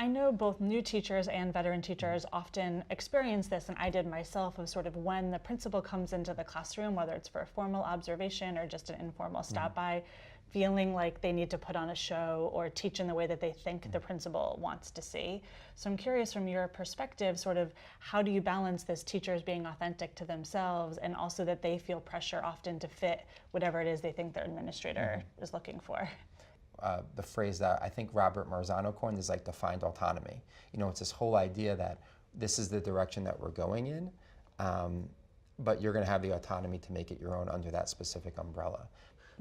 I know both new teachers and veteran teachers often experience this, and I did myself, of sort of when the principal comes into the classroom, whether it's for a formal observation or just an informal stop by, feeling like they need to put on a show or teach in the way that they think the principal wants to see. So I'm curious, from your perspective, sort of how do you balance this teachers being authentic to themselves and also that they feel pressure often to fit whatever it is they think their administrator is looking for? The phrase that I think Robert Marzano coined is like defined autonomy. You know, it's this whole idea that this is the direction that we're going in, but you're going to have the autonomy to make it your own under that specific umbrella.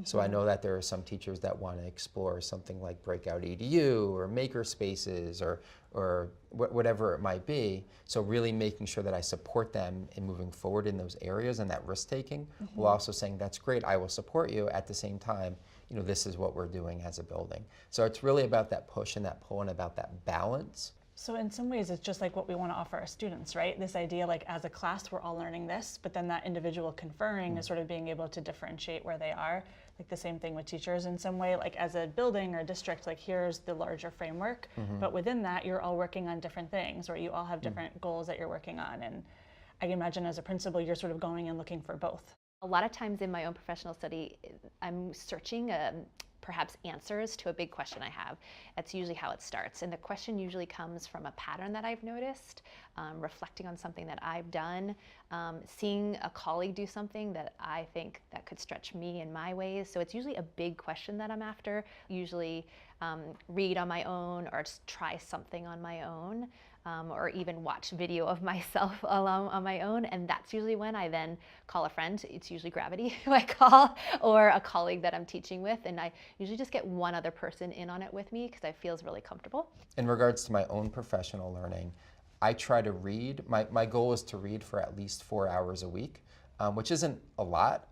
So I know that there are some teachers that want to explore something like Breakout EDU or maker spaces or whatever it might be. So really making sure that I support them in moving forward in those areas and that risk taking, while also saying, that's great, I will support you. At the same time, you know, this is what we're doing as a building. So it's really about that push and that pull and about that balance. So in some ways, it's just like what we want to offer our students, right? This idea, like as a class, we're all learning this, but then that individual conferring is sort of being able to differentiate where they are. Like the same thing with teachers in some way, like as a building or district, like here's the larger framework, but within that, you're all working on different things, or you all have different goals that you're working on. And I can imagine as a principal, you're sort of going and looking for both. A lot of times in my own professional study, I'm searching perhaps answers to a big question I have. That's usually how it starts. And the question usually comes from a pattern that I've noticed, reflecting on something that I've done, seeing a colleague do something that I think that could stretch me in my ways. So it's usually a big question that I'm after. Usually read on my own or just try something on my own. Or even watch video of myself alone on my own, and that's usually when I then call a friend. It's usually Gravity who I call, or a colleague that I'm teaching with, and I usually just get one other person in on it with me because I feel really comfortable. In regards to my own professional learning, I try to read. My goal is to read for at least 4 hours a week, which isn't a lot.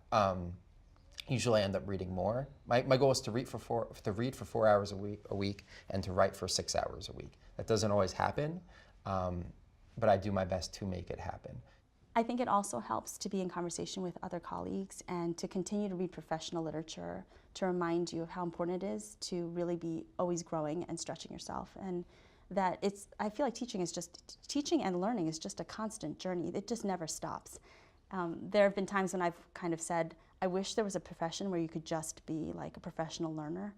Usually I end up reading more. My goal is to read for 4 hours a week and to write for 6 hours a week. That doesn't always happen, but I do my best to make it happen. I think it also helps to be in conversation with other colleagues and to continue to read professional literature to remind you of how important it is to really be always growing and stretching yourself. And that I feel like teaching and learning is just a constant journey. It just never stops. There have been times when I've kind of said, I wish there was a profession where you could just be like a professional learner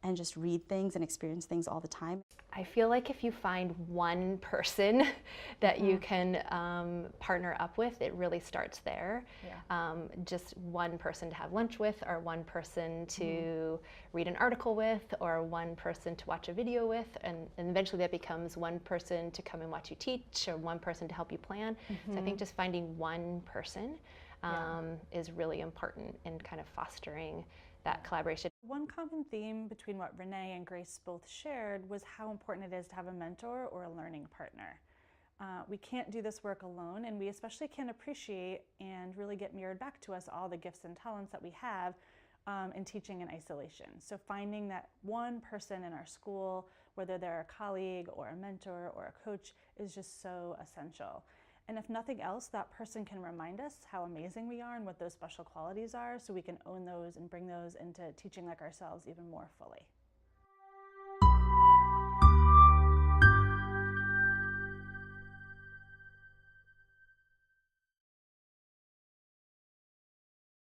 and just read things and experience things all the time. I feel like if you find one person that you can partner up with, it really starts there. Yeah. Just one person to have lunch with, or one person to read an article with, or one person to watch a video with, and eventually that becomes one person to come and watch you teach, or one person to help you plan. So I think just finding one person is really important in kind of fostering that collaboration. One common theme between what Renee and Grace both shared was how important it is to have a mentor or a learning partner. We can't do this work alone, and we especially can't appreciate and really get mirrored back to us all the gifts and talents that we have in teaching in isolation. So finding that one person in our school, whether they're a colleague or a mentor or a coach, is just so essential. And if nothing else, that person can remind us how amazing we are and what those special qualities are, so we can own those and bring those into teaching like ourselves even more fully.